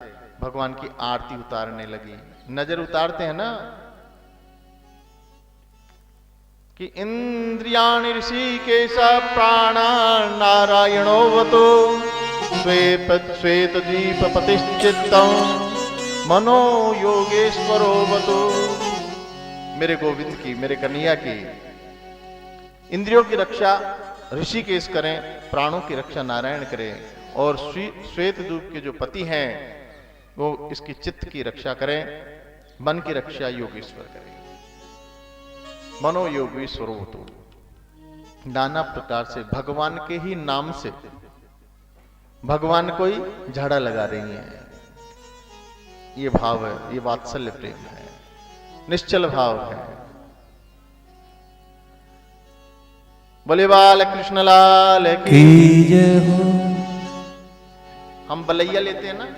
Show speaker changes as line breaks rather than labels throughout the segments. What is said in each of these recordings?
भगवान की आरती उतारने लगी। नजर उतारते हैं ना कि इंद्रियाणि ऋषिकेश प्राणान् नारायणोऽवतु श्वेत दीप प्रतिष्ठितं मनो योगेश्वरोऽवतु। मेरे गोविंद की, मेरे कन्हैया की इंद्रियों की रक्षा ऋषिकेश करें, प्राणों की रक्षा नारायण करें, और श्वेत दूप के जो पति हैं वो इसकी चित्त की रक्षा करें, मन की रक्षा योगेश्वर करें। मनो योगेश्वर हो तो नाना प्रकार से भगवान के ही नाम से भगवान को ही झाड़ा लगा रही हैं। ये भाव है, ये वात्सल्य प्रेम है, निश्चल भाव है। बोले बाल कृष्ण लाल की जय हो। हम बलैया लेते हैं ना,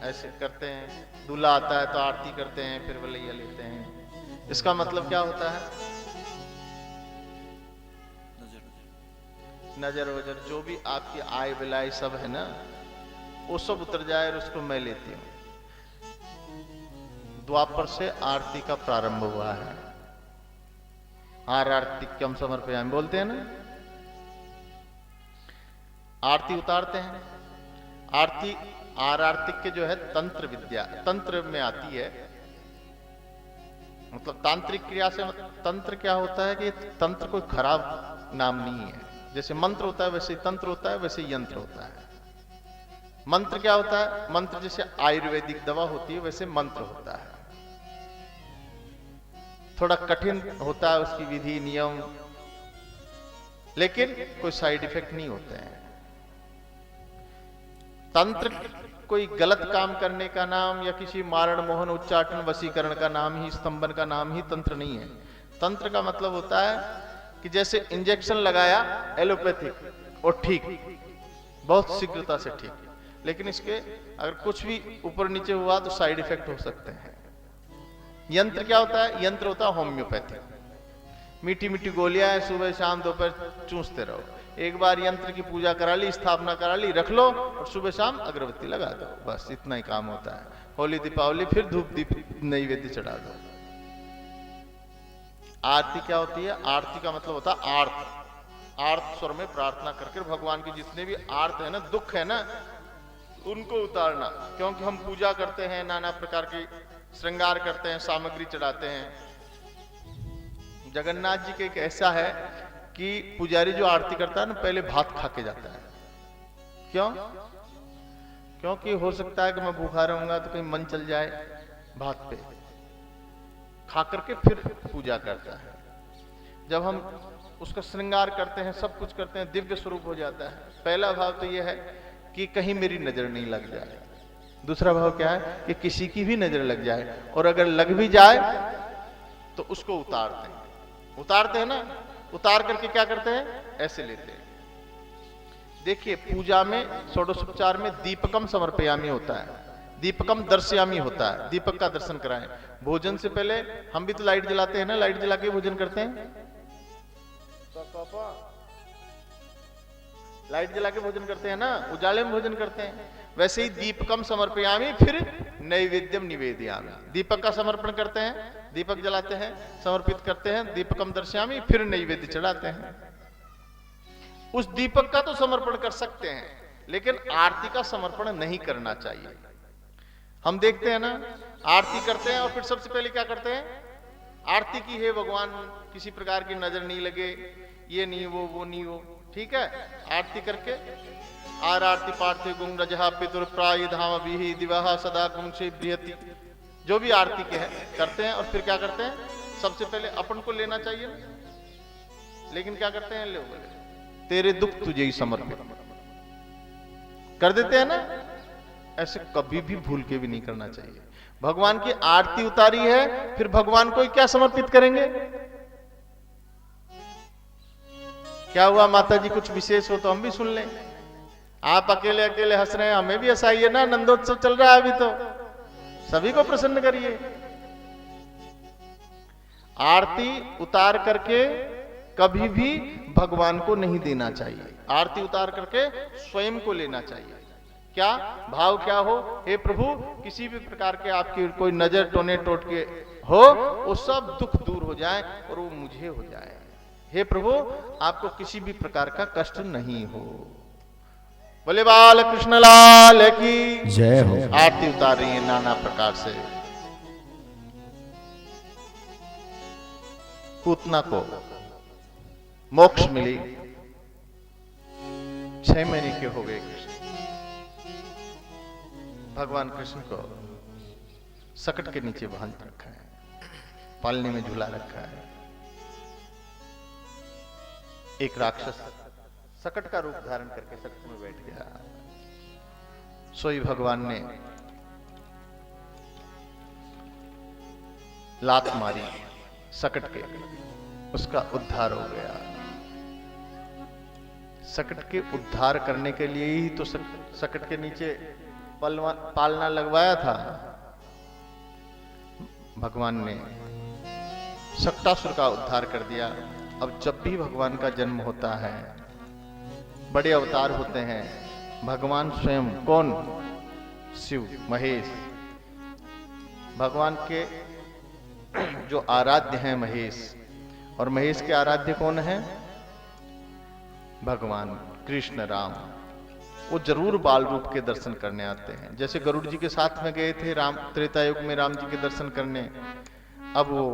ऐसे करते हैं, दूल्हा आता है तो आरती करते हैं, फिर बलैया लेते हैं। इसका मतलब क्या होता है? नजर वजर जो भी आपकी आय विलाय सब है ना, वो सब उतर जाए और उसको मैं लेती हूं। द्वापर से आरती का प्रारंभ हुआ है। आरतिक्यम समर्पयामि बोलते हैं ना, आरती उतारते हैं। आरती आरतिक्य जो है तंत्र विद्या, तंत्र में आती है। मतलब तांत्रिक क्रिया से तंत्र क्या होता है कि तंत्र कोई खराब नाम नहीं है। जैसे मंत्र होता है वैसे तंत्र होता है, वैसे यंत्र होता है। मंत्र क्या होता है? मंत्र जैसे आयुर्वेदिक दवा होती है वैसे मंत्र होता है। थोड़ा कठिन होता है उसकी विधि नियम, लेकिन कोई साइड इफेक्ट नहीं होते हैं। तंत्र कोई गलत काम करने का नाम या किसी मारण मोहन उच्चाटन वशीकरण का नाम ही, स्तंभन का नाम ही तंत्र नहीं है। तंत्र का मतलब होता है कि जैसे इंजेक्शन लगाया एलोपैथिक और ठीक, बहुत शीघ्रता से ठीक, लेकिन इसके अगर कुछ भी ऊपर नीचे हुआ तो साइड इफेक्ट हो सकते हैं। यंत्र क्या होता है? यंत्र होता है होम्योपैथिक। मीठी मीठी गोलियां है, सुबह शाम दोपहर चूसते रहो। एक बार यंत्र की पूजा करा ली, स्थापना करा ली, रख लो और सुबह शाम अगरबत्ती लगा दो, बस इतना ही काम होता है। होली दीपावली फिर धूप दीप नैवेद्य चढ़ा दो। आरती क्या होती है? आरती का मतलब होता है आर्त। आर्त स्वर में प्रार्थना करके भगवान के जितने भी आर्त है ना, दुख है ना, उनको उतारना। क्योंकि हम पूजा करते हैं, नाना प्रकार की श्रृंगार करते हैं, सामग्री चढ़ाते हैं। जगन्नाथ जी के एक ऐसा है कि पुजारी जो आरती करता है ना, पहले भात खा के जाता है। क्यों? क्योंकि हो सकता है कि मैं भूखा रहूंगा तो कहीं मन चल जाए भात पे, खा करके फिर पूजा करता है। जब हम उसका श्रृंगार करते हैं, सब कुछ करते हैं, दिव्य स्वरूप हो जाता है। पहला भाव तो यह है कि कहीं मेरी नजर नहीं लग जाए। दूसरा भाव क्या है कि किसी की भी नजर लग जाए, और अगर लग भी जाए तो उसको उतारते हैं। उतारते हैं ना, उतार करके क्या करते हैं? ऐसे लेते हैं। देखिए पूजा में, षोडशोपचार में दीपकम समर्पयामि होता है, दीपकम दर्शयामि होता है, दीपक का दर्शन कराएं। भोजन से पहले हम भी तो लाइट जलाते हैं ना, लाइट जला के भोजन करते हैं। लाइट जला के भोजन करते हैं ना, उजाले में भोजन करते हैं। वैसे ही दीपकम समर्पयामि, फिर नैवेद्यम निवेदयामि। दीपक का समर्पण करते हैं, दीपक जलाते हैं, समर्पित करते हैं, दीपकम दर्शयामि, फिर नैवेद्य चढ़ाते हैं। उस दीपक का तो समर्पण कर सकते हैं, लेकिन आरती का समर्पण नहीं करना चाहिए। हम देखते हैं ना, आरती करते हैं और फिर सबसे पहले क्या करते हैं? आरती की है भगवान, किसी प्रकार की नजर नहीं लगे, ये नहीं वो नहीं हो, ठीक है। आरती करके आर आरती पार्थिव गुण रजहा पितुर प्राय धाम विहि दिवाह सदा गुण से बृहति, जो भी आरती के हैं करते हैं। और फिर क्या करते हैं? सबसे पहले अपन को लेना चाहिए, लेकिन क्या करते हैं? लोग तेरे दुख तुझे ही समर्पित कर देते हैं ना। ऐसे कभी भी भूल के भी नहीं करना चाहिए। भगवान की आरती उतारी है, फिर भगवान को क्या समर्पित करेंगे? क्या हुआ माता जी, कुछ विशेष हो तो हम भी सुन लें। आप अकेले अकेले हंस रहे हैं, हमें भी हंसाइए ना। नंदोत्सव चल रहा है अभी तो, सभी को प्रसन्न करिए। आरती उतार करके कभी भी भगवान को नहीं देना चाहिए। आरती उतार करके स्वयं को लेना चाहिए। क्या भाव क्या हो, हे प्रभु किसी भी प्रकार के आपकी कोई नजर टोने टोट के हो, वो सब दुख दूर हो जाए और वो मुझे हो जाए। हे प्रभु आपको किसी भी प्रकार का कष्ट नहीं हो। बोले बाल कृष्ण लाल की
जय हो।
आरती उतार रही है नाना प्रकार से। पूतना को मोक्ष मिली, 6 महीने के हो गए कृष्ण। भगवान कृष्ण को सकट के नीचे बांध रखा है, पालने में झूला रखा है। एक राक्षस सकट का रूप धारण करके सकट में बैठ गया। सोई भगवान ने लात मारी सकट के, उसका उद्धार हो गया। सकट के उद्धार करने के लिए ही तो सकट के नीचे पालना लगवाया था। भगवान ने सकटासुर का उद्धार कर दिया। अब जब भी भगवान का जन्म होता है, बड़े अवतार होते हैं, भगवान स्वयं कौन, शिव महेश, भगवान के जो आराध्य हैं महेश, और महेश के आराध्य कौन है, भगवान कृष्ण राम। वो जरूर बाल रूप के दर्शन करने आते हैं। जैसे गरुड़ जी के साथ में गए थे राम, त्रेता युग में राम जी के दर्शन करने, अब वो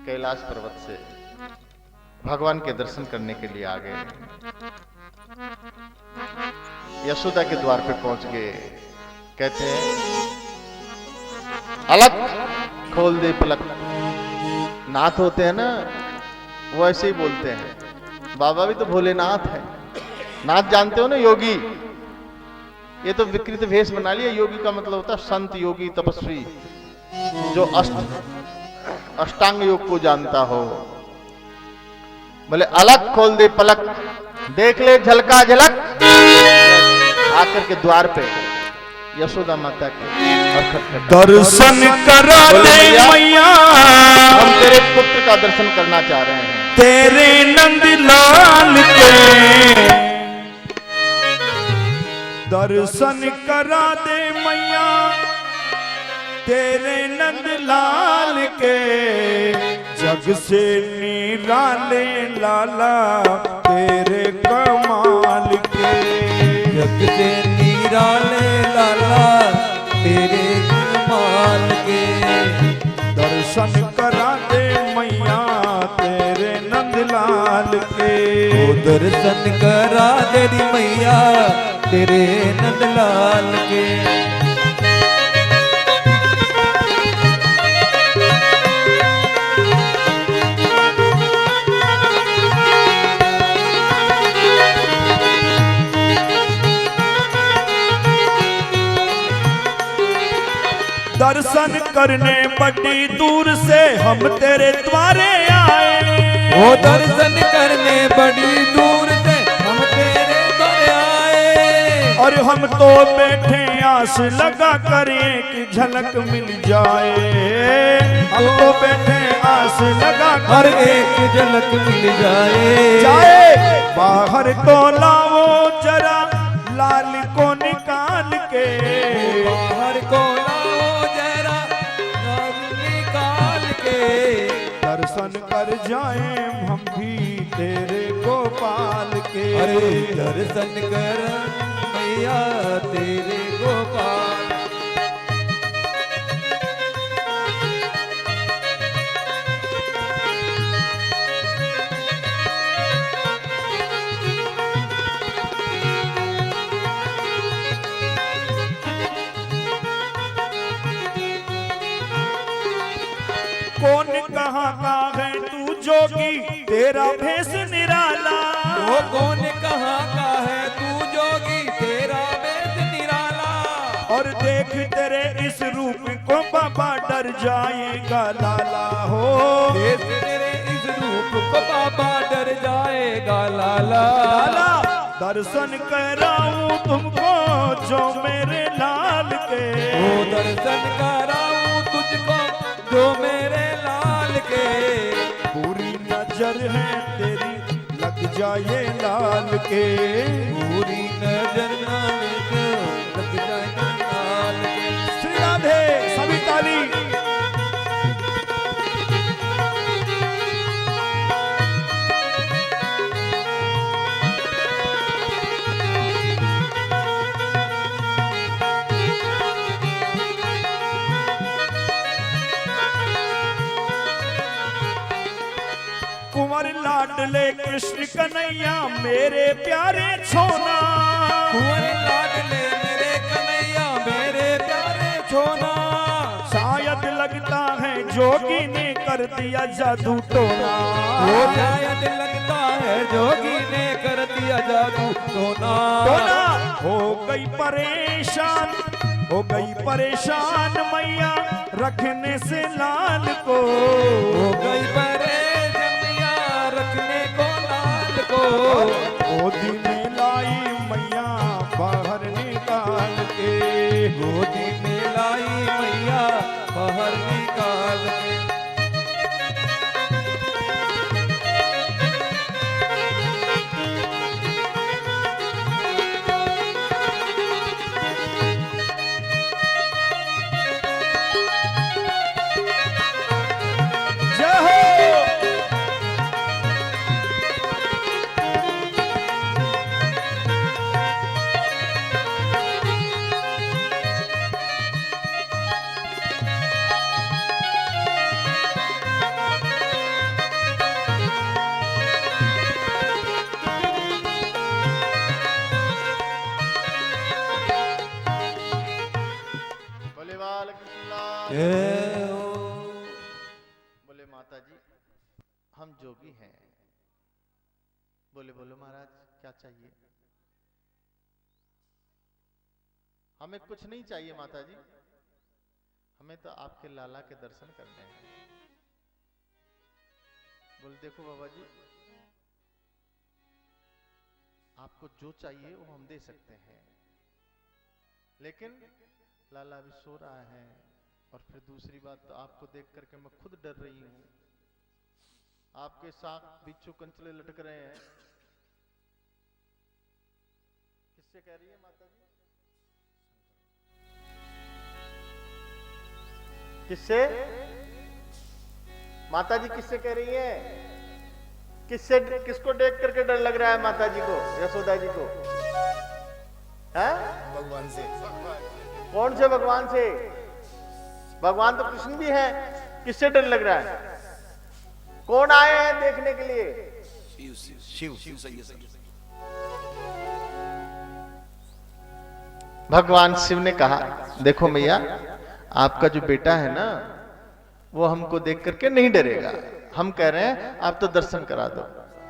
कैलाश पर्वत से भगवान के दर्शन करने के लिए आ गए। यशोदा के द्वार पे पहुंच गए। कहते हैं अलग खोल दे पलक। नाथ होते हैं ना, वो ऐसे ही बोलते हैं। बाबा भी तो भोलेनाथ है। नाथ जानते हो ना, योगी। ये तो विकृत भेष बना लिया। योगी का मतलब होता है संत, योगी, तपस्वी, जो अष्टांग योग को जानता हो। बोले अलग खोल दे पलक, देख ले झलका झलक। आकर के द्वार पे यशोदा माता के
दर्शन करा दे मैया,
हम तेरे पुत्र का दर्शन करना चाह रहे हैं,
तेरे नंद लाल के। दर्शन करा दे मैया तेरे नंद लाल के। जग से निराले लाला तेरे कमाल के।
जग से निराले लाला तेरे कमाल के।
दर्शन करा दे मैया तेरे नंद लाल के।
ओ दर्शन करा दे री मैया तेरे नंद लाल के।
दर्शन करने बड़ी दूर से हम तेरे द्वारे आए।
ओ दर्शन करने बड़ी दूर से हम तेरे द्वारे आए।
और हम तो बैठे आस लगा कर एक झलक मिल जाए। हम तो बैठे आस लगा
हर
कर
एक झलक मिल जाए।
बाहर तो लाओ जरा लाल को निकाल के।
बाहर को लाओ जरा लाल निकाल के।
दर्शन कर जाए हम भी तेरे गोपाल के।
अरे दर्शन कर मैया तेरे गोपाल।
कौन कहाँ का है तू जोगी तेरा भेष निराला।
वो कौन कहाँ का है तू जोगी तेरा भेष निराला।
और देख तेरे इस रूप को बाबा डर जाएगा लाला हो।
देख तेरे इस रूप को बाबा डर जाएगा लाला।
दर्शन कराऊं तुमको जो मेरे लाल के।
वो दर्शन कराऊं तुझको जो मेरे लाल के।
पूरी नजर है तेरी लग जाए लाल के।
पूरी नजर ना लग जाए लाल के।
श्री राधे, सभी ताली। कुंवर लाडले कृष्ण कन्हैया मेरे प्यारे छोना।
कुंवर लाडले मेरे कन्हैया मेरे प्यारे छोना।
शायद लगता है जोगी ने कर दिया जादू टोना।
वो शायद लगता है जोगी ने कर दिया जादू टोना।
टोना हो गई परेशान, हो गई परेशान मैया रखने से लाल को।
हो गई परेशान मैया रखने को लाल को।
गोदी में लाई मैया बाहर निकाल के।
गोदी में लाई मैया बाहर निकाल के।
जय हो।
बोले बाल कृष्ण।
जय हो।
बोले माता जी हम जोगी हैं। बोले बोलो महाराज क्या चाहिए? हमें कुछ नहीं चाहिए माता जी, हमें तो आपके लाला के दर्शन करने हैं। बोले देखो बाबा जी, आपको जो चाहिए वो हम दे सकते हैं, लेकिन लाला अभी सो रहा है, और फिर दूसरी बात तो आपको देख करके मैं खुद डर रही हूं। आपके साथ बिच्छू कंचले लटक रहे हैं। किससे कह रही है माता जी? किससे माता जी किससे कह रही है? किससे, किसको देख करके डर लग रहा है माता जी को, यशोदा जी को? है
भगवान से।
कौन से भगवान से? भगवान तो कृष्ण भी है, किससे डर लग रहा है? कौन आए हैं देखने के लिए?
शिव शिव सही है, सही है।
भगवान शिव ने कहा देखो मैया, आपका जो बेटा है ना वो हमको देख करके नहीं डरेगा, हम कह रहे हैं आप तो दर्शन करा दो।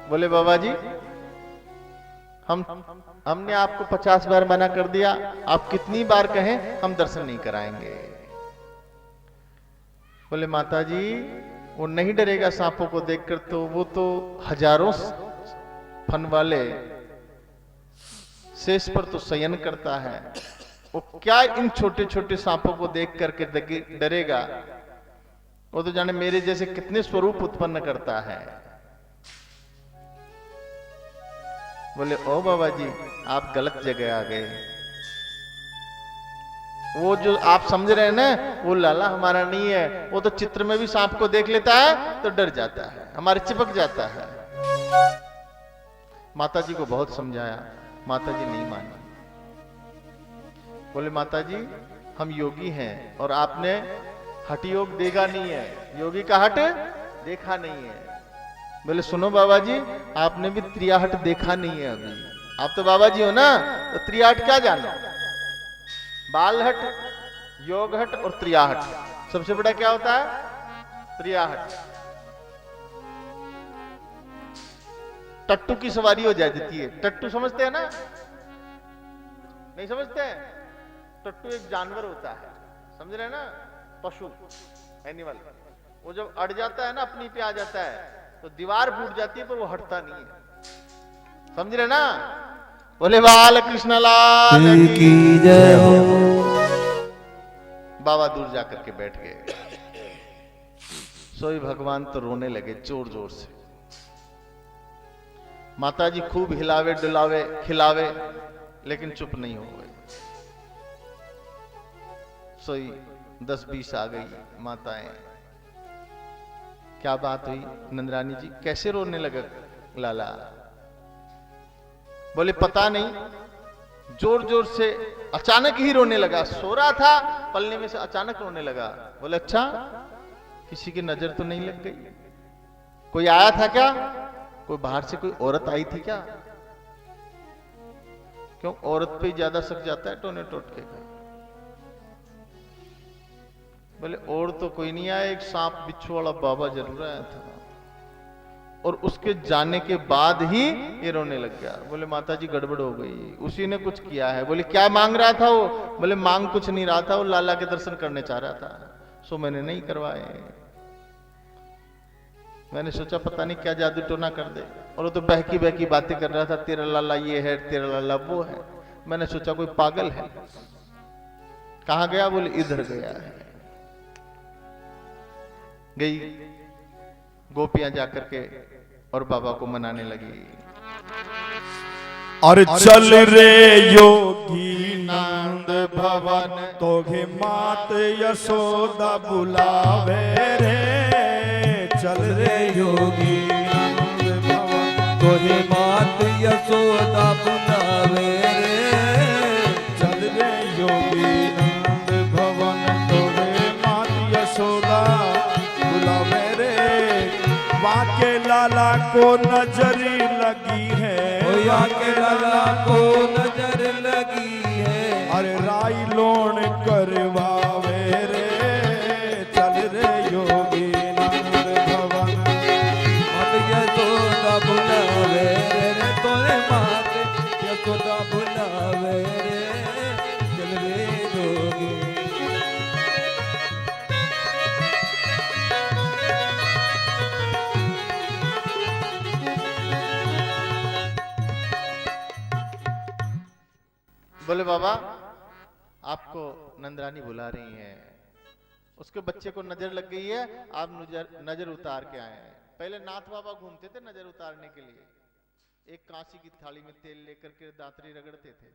बोले बाबा जी हमने आपको 50 बार मना कर दिया, आप कितनी बार कहें हम दर्शन नहीं कराएंगे। बोले माता जी वो नहीं डरेगा सांपों को देखकर, तो वो तो हजारों फन वाले शेष पर तो शयन करता है, वो क्या इन छोटे छोटे सांपों को देख करके डरेगा? वो तो जाने मेरे जैसे कितने स्वरूप उत्पन्न करता है। बोले ओ बाबा जी आप गलत जगह आ गए, वो जो आप समझ रहे हैं ना वो लाला हमारा नहीं है, वो तो चित्र में भी सांप को देख लेता है तो डर जाता है, हमारे चिपक जाता है। माता जी को बहुत समझाया, माता जी नहीं मानी। बोले माता जी हम योगी हैं और आपने हठ योग देखा नहीं है, योगी का हठ देखा नहीं है। बोले सुनो बाबा जी आपने भी त्रियाहट देखा नहीं है अभी, आप तो बाबा जी हो ना, तो त्रियाहट क्या जानो? बालहट, योगहट और त्रियाहट, सबसे बड़ा क्या होता है? त्रियाहट। टट्टू की सवारी हो जाती है, टट्टू समझते हैं ना? नहीं समझते हैं? टट्टू एक जानवर होता है, समझ रहे हैं ना? पशु, एनिमल। वो जब अड़ जाता है ना, अपनी पे आ जाता है, तो दीवार फूट जाती है पर वो हटता नहीं है, समझ रहे ना? बोले बाल कृष्ण लाल
की जय हो।
बाबा दूर जाकर के बैठ गए। सोई भगवान तो रोने लगे जोर जोर से। माताजी खूब हिलावे डुलावे खिलावे, लेकिन चुप नहीं हो गए। सोई 10-20 आ गई माताएं। क्या बात हुई नंदरानी जी, कैसे रोने लगा लाला? बोले पता नहीं, जोर जोर से अचानक ही रोने लगा। सो रहा था, पलने में से अचानक रोने लगा। बोले अच्छा, किसी की नजर तो नहीं लग गई? कोई आया था क्या? कोई बाहर से कोई औरत आई थी क्या? क्यों औरत पे ज्यादा शक जाता है टोने टोटके का? बोले और तो कोई नहीं आया, एक सांप बिच्छू वाला बाबा जरूर आया था, और उसके जाने के बाद ही ये रोने लग गया। बोले माताजी गड़बड़ हो गई, उसी ने कुछ किया है। बोले क्या मांग रहा था वो? बोले मांग कुछ नहीं रहा था, वो लाला के दर्शन करने चाह रहा था, सो मैंने नहीं करवाए। मैंने सोचा पता नहीं क्या जादू टोना कर दे, और वो तो बहकी बहकी बातें कर रहा था, तेरा लाला ये है, तेरा लाला वो है। मैंने सोचा कोई पागल है। कहाँ गया? बोले इधर गया है। गई गोपियां जाकर के और बाबा को मनाने लगी।
और चल रे योगी नंद भवन, तोगे मात यशोदा बुलावे रे। चल रे योगी नंद भवन,
तोहे मात यशोदा बुलावे रे।
चल रे योगी नंद भवन, तोगे मात यशोदा बुलावे रे। वाके लाला को नजरी लगी है,
ओया के लाला को नजर लगी है।
अरे राई लोन करवावे रे। चल रे योगी नंद भवन,
मात यशोदा बुलावे रे। तोहे मात यशोदा बुलावे रे। चल रे योगी।
बोले बाबा आपको नंदरानी बुला रही हैं, उसके बच्चे को नजर लग गई है, आप नजर उतार के आए हैं। पहले नाथ बाबा घूमते थे नजर उतारने के लिए, एक कांसी की थाली में तेल लेकर के दांतरी रगड़ते थे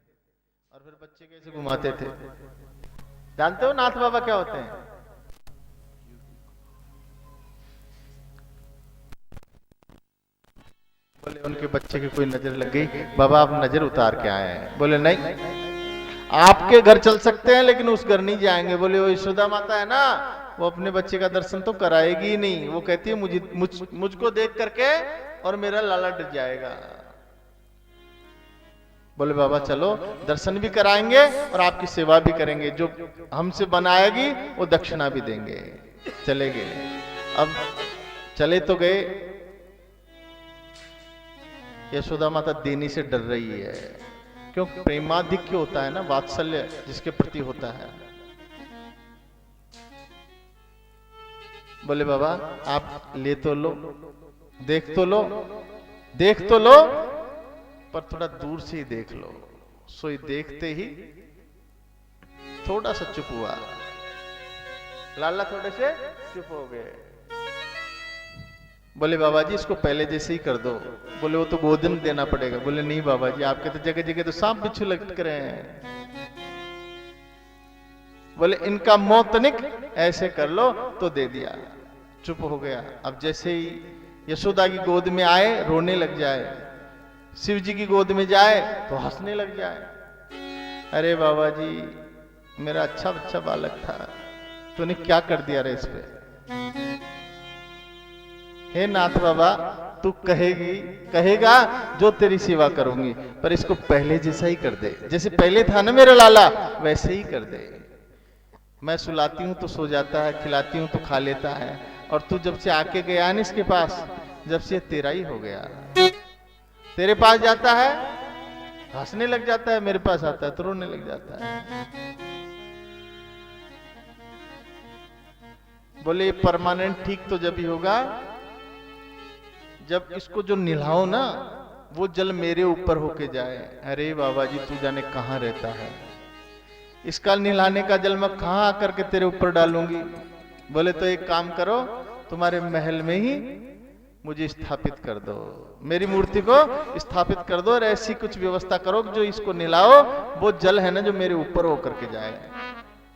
और फिर बच्चे कैसे घुमाते थे। जानते हो नाथ बाबा क्या होते हैं? बोले उनके बच्चे की कोई नजर लग गई, बाबा आप नजर उतार के आए हैं। बोले नहीं, आपके घर चल सकते हैं लेकिन उस घर नहीं जाएंगे। बोले वो यशोदा माता है ना, वो अपने बच्चे का दर्शन तो कराएगी ही नहीं। वो कहती है मुझको देख करके और मेरा लाला डर जाएगा। बोले बाबा चलो दर्शन भी कराएंगे और आपकी सेवा भी करेंगे, जो हमसे बनाएगी वो दक्षिणा भी देंगे। चले गए। अब चले तो गए, यशोदा माता देने से डर रही है, क्यों? प्रेमाधिक्य होता है ना, वात्सल्य जिसके प्रति होता है। बोले बाबा आप ले तो लो, देख तो लो, देख तो लो, पर थोड़ा दूर से ही देख लो। सोई देखते ही थोड़ा सा चुप हुआ, लाला थोड़े से चुप हो गए। बोले बाबा जी इसको पहले जैसे ही कर दो। बोले वो तो गोदन देना पड़ेगा। बोले नहीं बाबा जी आपके तो जगह जगह तो सांप बिच्छू लटक रहे हैं। बोले इनका मौतनिक ऐसे कर लो, तो दे दिया। चुप हो गया। अब जैसे ही यशोदा की गोद में आए रोने लग जाए, शिव जी की गोद में जाए तो हंसने लग जाए। अरे बाबा जी मेरा अच्छा बच्चा बालक था, तूने क्या कर दिया रे इस पे? हे नाथ बाबा तू कहेगा जो तेरी सेवा करूंगी, पर इसको पहले जैसा ही कर दे, जैसे पहले था ना मेरा लाला वैसे ही कर दे। मैं सुलाती हूं तो सो जाता है, खिलाती हूं तो खा लेता है, और तू जब से आके गया ना इसके पास, जब से तेरा ही हो गया। तेरे पास जाता है हंसने लग जाता है, मेरे पास आता है तो रोने लग जाता है। बोले परमानेंट ठीक तो जब ही होगा जब इसको जो निलाओ ना वो जल मेरे ऊपर होके जाए। अरे बाबा जी तू जाने कहां रहता है, इसका निलाने का जल मैं कहां आकर के तेरे ऊपर डालूंगी। बोले तो एक काम करो, तुम्हारे महल में ही मुझे स्थापित कर दो, मेरी मूर्ति को स्थापित कर दो और ऐसी कुछ व्यवस्था करो जो इसको निलाओ, वो जल है ना जो मेरे ऊपर होकर के जाए,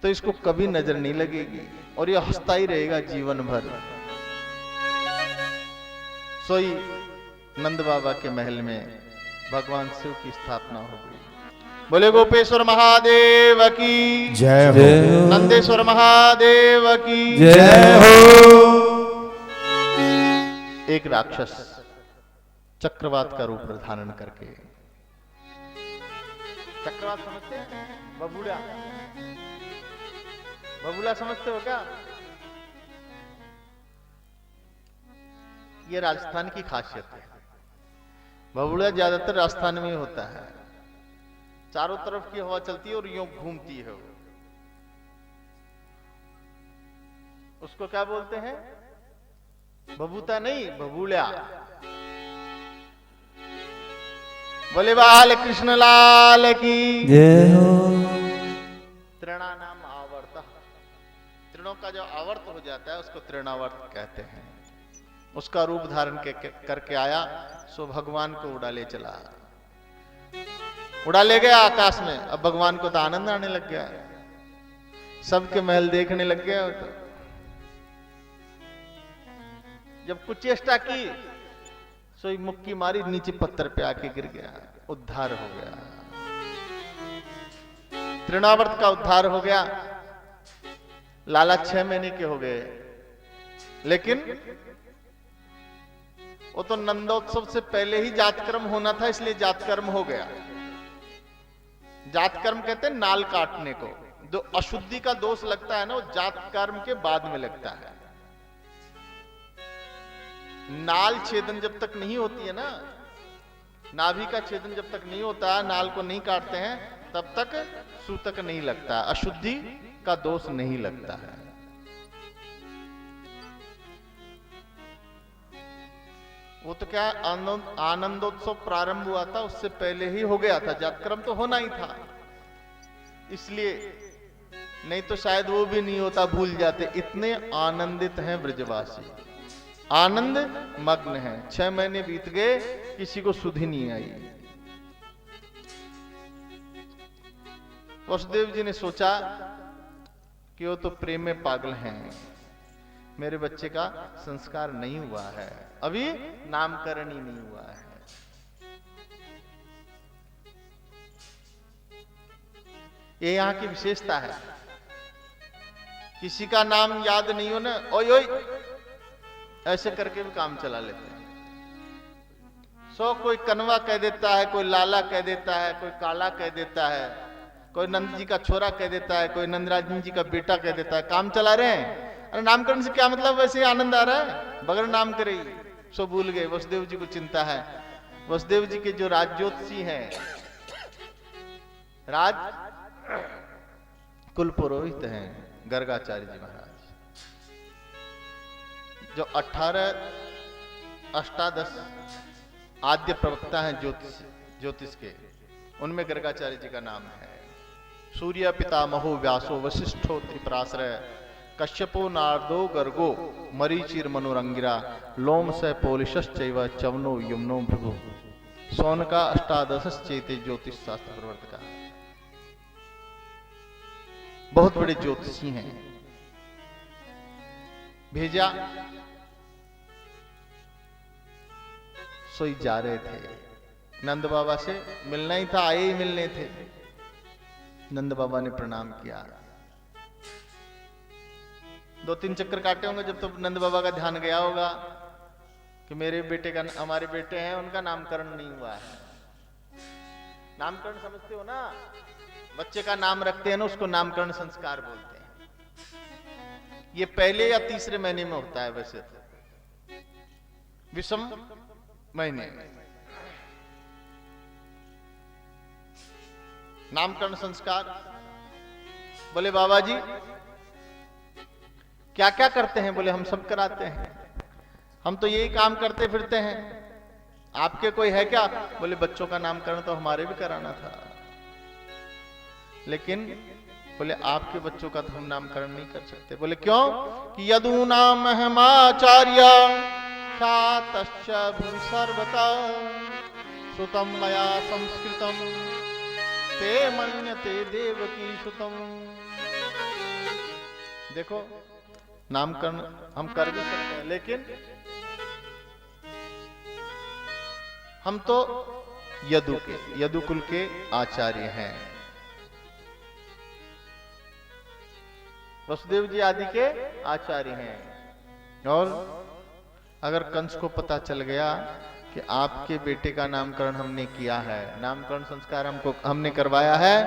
तो इसको कभी नजर नहीं लगेगी और ये हंसता ही रहेगा जीवन भर। सोई नंद बाबा के महल में भगवान शिव की स्थापना हो गई। बोले गोपेश्वर महादेव की
जय हो,
नंदेश्वर महादेव की
जय हो।
एक राक्षस चक्रवात का रूप धारण करके, चक्रवात समझते हैं? बबूला, बबूला समझते हो क्या? ये राजस्थान की खासियत है। बबूला ज्यादातर राजस्थान में होता है, चारों तरफ की हवा चलती है और यूं घूमती है। उसको क्या बोलते हैं? बबूता नहीं, बबूला। बोले बाल कृष्ण लाल की
जय हो।
तृणानाम आवर्त, तृणों का जो आवर्त हो जाता है उसको तृणावर्त कहते हैं। उसका रूप धारण करके आया, सो भगवान को उड़ा ले चला, उड़ा ले गया आकाश में। अब भगवान को तो आनंद आने लग गया, सबके महल देखने लग गया। तो जब कुछ चेष्टा की, सोई मुक्की मारी, नीचे पत्थर पे आके गिर गया, उद्धार हो गया। तृणावर्त का उद्धार हो गया। लाला 6 महीने के हो गए, लेकिन वो तो नंदोत्सव से पहले ही जातकर्म होना था, इसलिए जातकर्म हो गया। जातकर्म कहते हैं नाल काटने को। जो अशुद्धि का दोष लगता है ना, वो जातकर्म के बाद में लगता है। नाल छेदन जब तक नहीं होती है ना, नाभि का छेदन जब तक नहीं होता, नाल को नहीं काटते हैं, तब तक सूतक नहीं लगता, अशुद्धि का दोष नहीं लगता है। वो तो क्या आनंदोत्सव प्रारंभ हुआ था, उससे पहले ही हो गया था, जातकर्म तो होना ही था। इसलिए नहीं तो शायद वो भी नहीं होता, भूल जाते। इतने आनंदित हैं ब्रजवासी, आनंद मग्न है। 6 महीने बीत गए, किसी को सुधि नहीं आई। वसुदेव जी ने सोचा कि वो तो प्रेम में पागल हैं, मेरे बच्चे का संस्कार नहीं हुआ है, अभी नामकरण ही नहीं हुआ है। ये यहां की विशेषता है। किसी का नाम याद नहीं हो ना, ओय ओय ऐसे करके भी काम चला लेते हैं। कोई कनवा कह देता है, कोई लाला कह देता है, कोई काला कह देता है, कोई नंद जी का छोरा कह देता है, कोई नंदराज जी का बेटा कह देता है, काम चला रहे हैं। अरे नामकरण से क्या मतलब, वैसे ही आनंद आ रहा है, बगैर नाम करे ही सो भूल गए। वसुदेव जी को चिंता है। वसुदेव जी के जो राजज्योतिषी हैं, राज कुल पुरोहित हैं गर्गाचार्य जी महाराज, जो 18 आद्य प्रवक्ता हैं ज्योतिष के, उनमें गर्गाचार्य जी का नाम है। सूर्य पितामहो व्यासो वशिष्ठो त्रिपराश्रय कश्यपो नारदो गर्गो मरीचिर मनोरंगिरा लोम स पोलिशश्चैव चवनो यमुनो भृगु सोन का 18 चेते ज्योतिष शास्त्र प्रवर्तका। बहुत बड़े ज्योतिषी हैं। भेजा, सोई जा रहे थे, नंद बाबा से मिलना ही था, आए ही मिलने थे। नंद बाबा ने प्रणाम किया, 2-3 चक्कर काटे होंगे, जब तो नंद बाबा का ध्यान गया होगा कि मेरे बेटे का, हमारे बेटे हैं, उनका नामकरण नहीं हुआ है। नामकरण समझते हो ना, बच्चे का नाम रखते हैं ना, उसको नामकरण संस्कार बोलते हैं। ये पहले या तीसरे महीने में होता है, वैसे तो विषम महीने में नामकरण संस्कार। बोले बाबा जी क्या क्या करते हैं? बोले हम सब कराते हैं, हम तो यही काम करते फिरते हैं, आपके कोई है क्या? बोले बच्चों का नामकरण तो हमारे भी कराना था, लेकिन बोले आपके बच्चों का तो हम नामकरण नहीं कर सकते। बोले क्यों? कि यदूनाम महमाचार्य आख्यातश्च भुवि सर्वतः सुतं मया संस्कृतं ते मन्यते देवकी सुतं। देखो नामकरण हम कर भी सकते हैं, लेकिन हम तो यदुकुल के आचार्य हैं, वसुदेव जी आदि के आचार्य हैं। और अगर कंस को पता चल गया कि आपके बेटे का नामकरण हमने किया है, नामकरण संस्कार हमने करवाया है,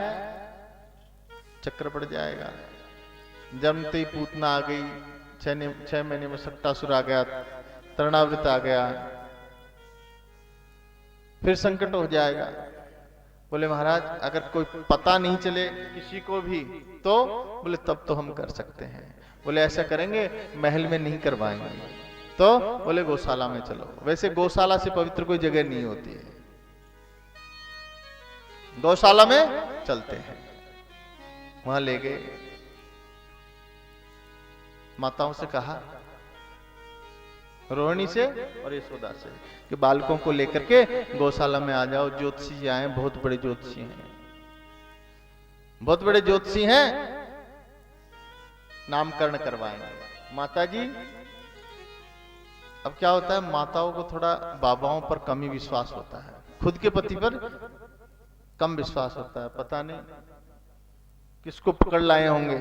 चक्कर पड़ जाएगा। जन्मते ही पूतना आ गई, 6 महीने में सट्टासुर आ गया, तृणावृत आ गया, फिर संकट हो जाएगा। बोले महाराज अगर कोई पता नहीं चले किसी को भी तो, बोले तब तो हम कर सकते हैं। बोले ऐसा करेंगे, महल में नहीं करवाएंगे, तो बोले गौशाला में चलो। वैसे गौशाला से पवित्र कोई जगह नहीं होती है, गौशाला में चलते हैं। वहां ले गए, माताओं से कहा, रोहिणी से और यशोदा से, कि बालकों को लेकर के गौशाला में आ जाओ। ज्योतिषी जी आए, बहुत बड़े ज्योतिषी हैं, बहुत बड़े ज्योतिषी हैं, नामकरण करवाएंगे। माता जी, अब क्या होता है, माताओं को थोड़ा बाबाओं पर कम ही विश्वास होता है, खुद के पति पर कम विश्वास होता है। पता नहीं किसको पकड़ लाए होंगे,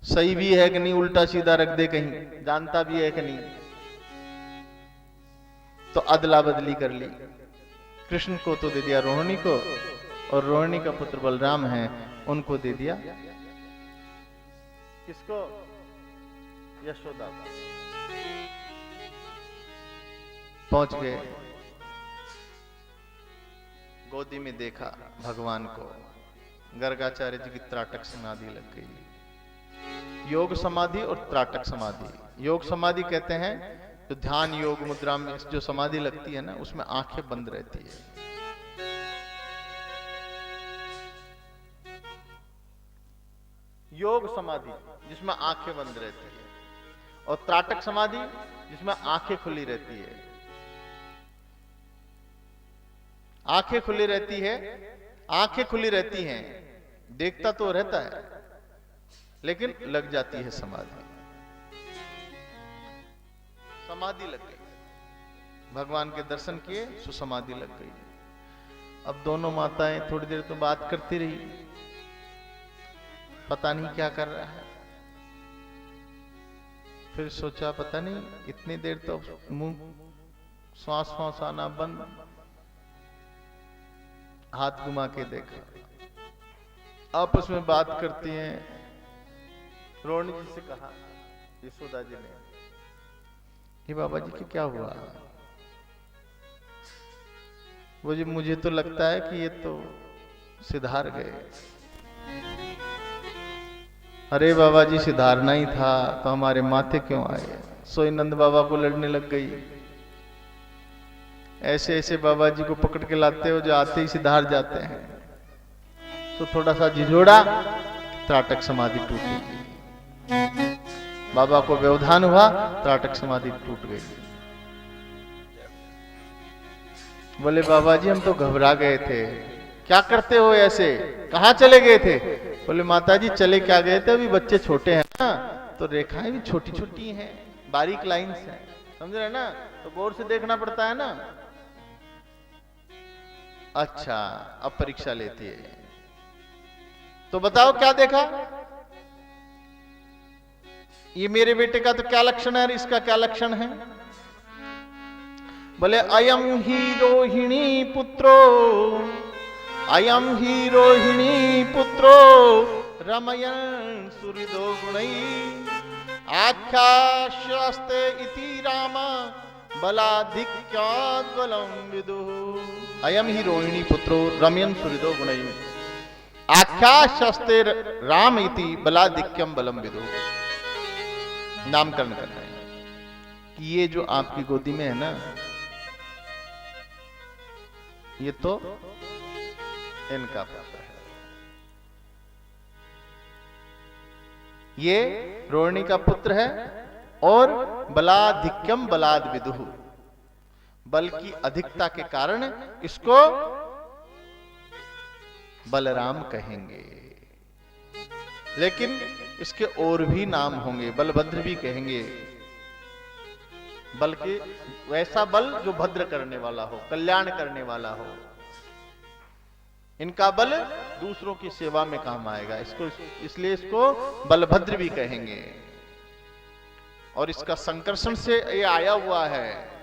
सही भी है कि नहीं, उल्टा सीधा रख दे कहीं, जानता भी है कि नहीं, तो अदला बदली कर ली। कृष्ण को तो दे दिया रोहिणी को, और रोहिणी का पुत्र बलराम है, उनको दे दिया किसको, यशोदा को। पहुंच गए, गोदी में देखा भगवान को, गर्गाचार्य जी की त्राटक समाधि लग गई। योग समाधि और त्राटक समाधि। योग समाधि कहते हैं तो ध्यान योग मुद्रा में जो समाधि लगती है ना, उसमें आंखें बंद रहती है। योग समाधि जिसमें आंखें बंद रहती है, और त्राटक समाधि जिसमें आंखें खुली रहती है। आंखें खुली रहती है, आंखें खुली रहती हैं, देखता तो रहता है लेकिन लग जाती है समाधि। समाधि लग गई, भगवान के दर्शन किए, सुसमाधि लग गई। अब दोनों माताएं थोड़ी देर तो बात करती रही, पता नहीं क्या कर रहा है। फिर सोचा पता नहीं, इतनी देर तो मुंह श्वास आना बंद, हाथ घुमा के देखा, आपस में बात करती हैं। रोहिणी जी से कहा यशोदा जी ने, ये बाबा जी को क्या हुआ? वो जी मुझे तो लगता है कि ये तो सिधार गए। अरे बाबा जी सिधारना ही था तो हमारे माथे क्यों आए? सोई नंद बाबा को लड़ने लग गई। ऐसे ऐसे बाबा जी को पकड़ के लाते हो जो आते ही सिधार जाते हैं। तो थोड़ा सा झिझोड़ा, त्राटक समाधि टूटी। बाबा को व्यवधान हुआ, त्राटक समाधि टूट गई। बोले बाबा जी हम तो घबरा गए थे। क्या करते हो ऐसे, कहाँ चले गए थे? बोले माता जी चले क्या गए थे, अभी बच्चे छोटे हैं ना, तो रेखाएं भी छोटी छोटी हैं, बारीक लाइंस हैं, समझ रहे ना, तो गौर से देखना पड़ता है ना। अच्छा अब परीक्षा लेती है, तो बताओ क्या देखा? ये मेरे बेटे का तो क्या लक्षण है और इसका क्या लक्षण है? बोले अयम ही रोहिणी पुत्रो, अयम ही रोहिणी पुत्रो रमयन् सुहृदो गुणैः आख्यास्ते इति राम बलाधिक्यात् बलं विदुः। अयम ही रोहिणी पुत्रो रमयन् सुहृदो गुणैः आख्यास्ते राम इति बलाधिक्यम बलम विदुः। नामकरण करना है कि ये जो आपकी गोदी में है ना, ये तो इनका पुत्र है, ये रोहिणी का पुत्र है और बलाधिक्यम बलाद विदुः, बल की अधिकता के कारण इसको बलराम कहेंगे। लेकिन इसके और भी नाम होंगे, बलभद्र भी कहेंगे। बल के वैसा बल जो भद्र करने वाला हो, कल्याण करने वाला हो। इनका बल दूसरों की सेवा में काम आएगा, इसको इसलिए इसको बलभद्र भी कहेंगे। और इसका संकर्षण से ये आया हुआ है।